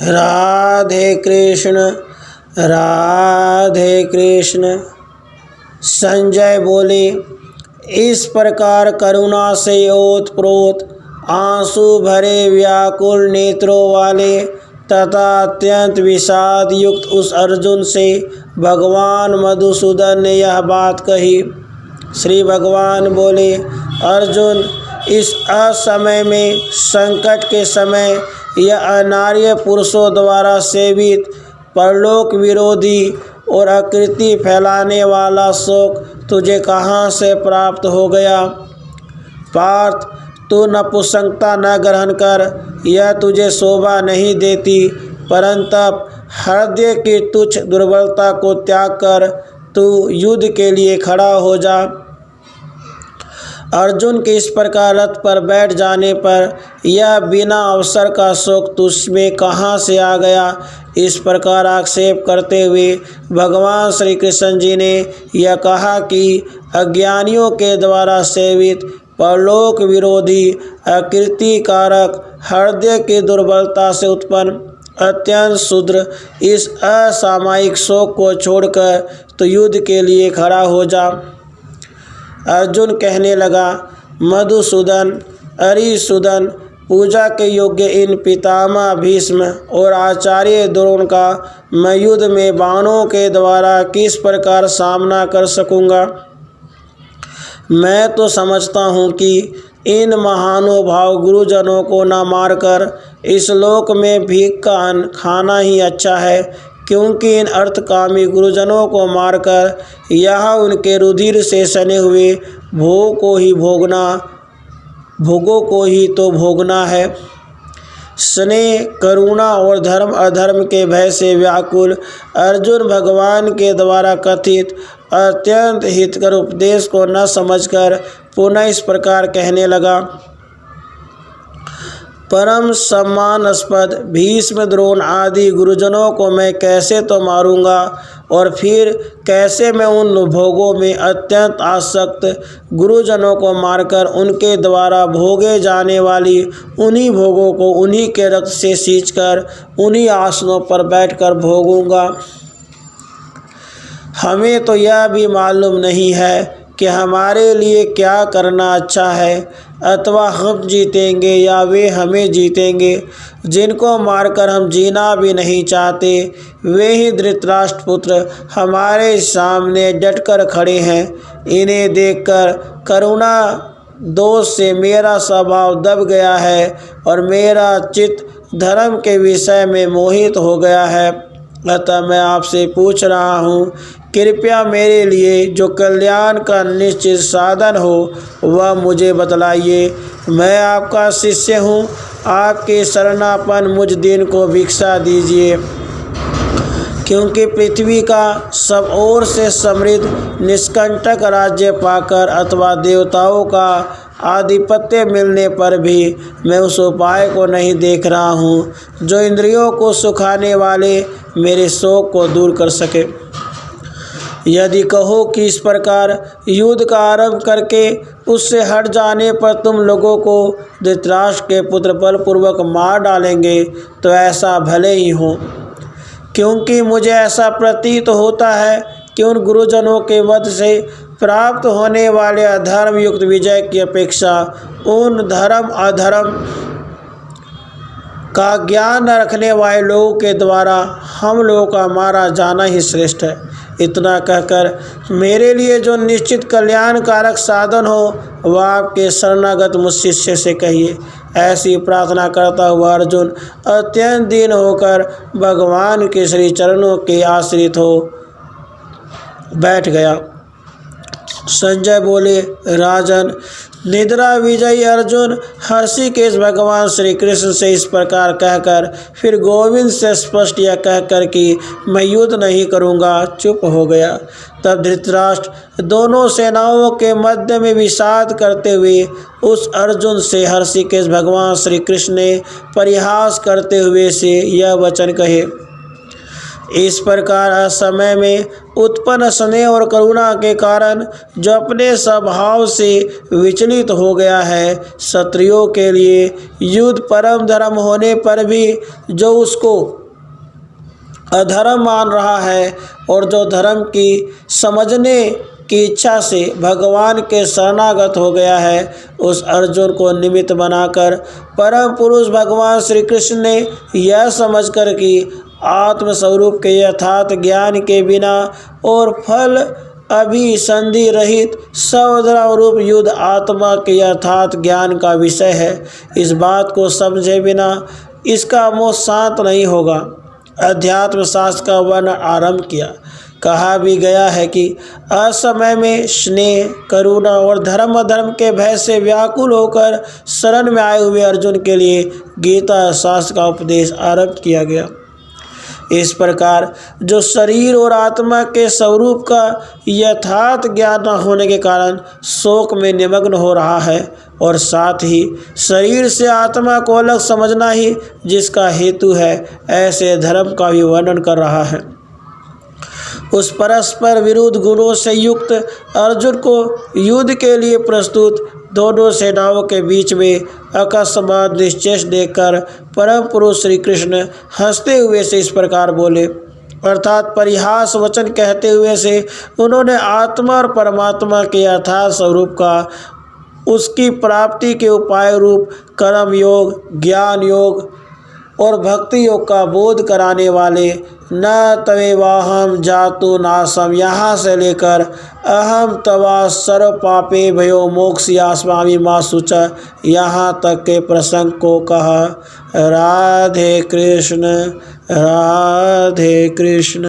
राधे कृष्ण राधे कृष्ण। संजय बोले, इस प्रकार करुणा से ओतप्रोत आंसू भरे व्याकुल नेत्रों वाले तथा अत्यंत विषाद युक्त उस अर्जुन से भगवान मधुसूदन ने यह बात कही। श्री भगवान बोले, अर्जुन, इस असमय में, संकट के समय, यह अनार्य पुरुषों द्वारा सेवित परलोक विरोधी और आकृति फैलाने वाला शोक तुझे कहाँ से प्राप्त हो गया? पार्थ, तू नपुंसकता न ग्रहण कर, यह तुझे शोभा नहीं देती, परंतु हृदय की तुच्छ दुर्बलता को त्याग कर तू युद्ध के लिए खड़ा हो जा। अर्जुन के इस प्रकार रथ पर बैठ जाने पर यह बिना अवसर का शोक तुझमें कहाँ से आ गया? इस प्रकार आक्षेप करते हुए भगवान श्री कृष्ण जी ने यह कहा कि अज्ञानियों के द्वारा सेवित परलोक विरोधी अकीर्ति कारक हृदय की दुर्बलता से उत्पन्न अत्यंत क्षुद्र इस असामयिक शोक को छोड़कर तो युद्ध के लिए खड़ा हो जा। अर्जुन कहने लगा, मधुसूदन, अरिसूदन, पूजा के योग्य इन पितामह भीष्म और आचार्य द्रोण का मैं युद्ध में बाणों के द्वारा किस प्रकार सामना कर सकूंगा? मैं तो समझता हूँ कि इन महानुभाव गुरुजनों को न मारकर इस लोक में भीख का अन्न खाना ही अच्छा है, क्योंकि इन अर्थकामी गुरुजनों को मारकर यहाँ उनके रुधिर से सने हुए भोगों को ही तो भोगना है। स्नेह, करुणा और धर्म अधर्म के भय से व्याकुल अर्जुन भगवान के द्वारा कथित अत्यंत हितकर उपदेश को न समझकर पुनः इस प्रकार कहने लगा, परम सम्मानास्पद भीष्म द्रोण आदि गुरुजनों को मैं कैसे तो मारूंगा, और फिर कैसे मैं उन भोगों में अत्यंत आसक्त गुरुजनों को मारकर उनके द्वारा भोगे जाने वाली उन्हीं भोगों को उन्हीं के रक्त से सींचकर उन्हीं आसनों पर बैठकर भोगूंगा। हमें तो यह भी मालूम नहीं है कि हमारे लिए क्या करना अच्छा है, अथवा हम जीतेंगे या वे हमें जीतेंगे। जिनको मारकर हम जीना भी नहीं चाहते, वे ही धृतराष्ट्र पुत्र हमारे सामने डटकर खड़े हैं। इन्हें देखकर करुणा दोष से मेरा स्वभाव दब गया है और मेरा चित्त धर्म के विषय में मोहित हो गया है। अतः मैं आपसे पूछ रहा हूँ, कृपया मेरे लिए जो कल्याण का निश्चित साधन हो वह मुझे बतलाइए। मैं आपका शिष्य हूँ, आपके शरणापन मुझ दिन को भिक्षा दीजिए, क्योंकि पृथ्वी का सब ओर से समृद्ध निष्कंटक राज्य पाकर अथवा देवताओं का आधिपत्य मिलने पर भी मैं उस उपाय को नहीं देख रहा हूँ जो इंद्रियों को सुखाने वाले मेरे शोक को दूर कर सके। यदि कहो कि इस प्रकार युद्ध का आरंभ करके उससे हट जाने पर तुम लोगों को धृतराष्ट्र के पुत्र बलपूर्वक मार डालेंगे तो ऐसा भले ही हो, क्योंकि मुझे ऐसा प्रतीत होता है कि उन गुरुजनों के वध से प्राप्त होने वाले अधर्म युक्त विजय की अपेक्षा उन धर्म अधर्म का ज्ञान न रखने वाले लोगों के द्वारा हम लोगों का मारा जाना ही श्रेष्ठ है। इतना कहकर मेरे लिए जो निश्चित कल्याणकारक साधन हो वह आपके शरणागत मुझ शिष्य से कहिए। ऐसी प्रार्थना करता हुआ अर्जुन अत्यंत दीन होकर भगवान के श्री चरणों के आश्रित हो बैठ गया। संजय बोले, राजन, निद्रा विजयी अर्जुन हर्षिकेश भगवान श्री कृष्ण से इस प्रकार कहकर फिर गोविंद से स्पष्ट यह कहकर कि मैं युद्ध नहीं करूँगा चुप हो गया। तब धृतराष्ट्र दोनों सेनाओं के मध्य में विषाद करते हुए उस अर्जुन से हर्षिकेश भगवान श्री कृष्ण ने परिहास करते हुए से यह वचन कहे, इस प्रकार असमय में उत्पन्न स्नेह और करुणा के कारण जो अपने स्वभाव से विचलित हो गया है, क्षत्रियों के लिए युद्ध परम धर्म होने पर भी जो उसको अधर्म मान रहा है और जो धर्म की समझने की इच्छा से भगवान के शरणागत हो गया है, उस अर्जुन को निमित्त बनाकर परम पुरुष भगवान श्री कृष्ण ने यह समझकर कि आत्मस्वरूप के यथार्थ ज्ञान के बिना और फल अभिसंधि रहित सर्वद्रव रूप युद्ध आत्मा के यथार्थ ज्ञान का विषय है, इस बात को समझे बिना इसका मोह शांत नहीं होगा। अध्यात्म शास्त्र का वर्णन आरंभ किया। कहा भी गया है कि असमय में स्नेह, करुणा और धर्म अधर्म के भय से व्याकुल होकर शरण में आए हुए अर्जुन के लिए गीता शास्त्र का उपदेश आरंभ किया गया। इस प्रकार जो शरीर और आत्मा के स्वरूप का यथार्थ ज्ञान न होने के कारण शोक में निमग्न हो रहा है और साथ ही शरीर से आत्मा को अलग समझना ही जिसका हेतु है, ऐसे धर्म का भी वर्णन कर रहा है। उस परस्पर विरुद्ध गुणों से युक्त अर्जुन को युद्ध के लिए प्रस्तुत दोनों सेनाओं के बीच में अकस्मात निश्चेष देखकर परम पुरुष श्री कृष्ण हंसते हुए से इस प्रकार बोले, अर्थात परिहास वचन कहते हुए से उन्होंने आत्मा और परमात्मा के यथार्थ स्वरूप का उसकी प्राप्ति के उपाय रूप कर्म योग, ज्ञान योग और भक्ति योग का बोध कराने वाले न तवेवाहम जातु नासम यहाँ से लेकर अहम तवा सर्व पापे भयो मोक्षयास्मामि मा शुच यहाँ तक के प्रसंग को कहा। राधे कृष्ण, राधे कृष्ण।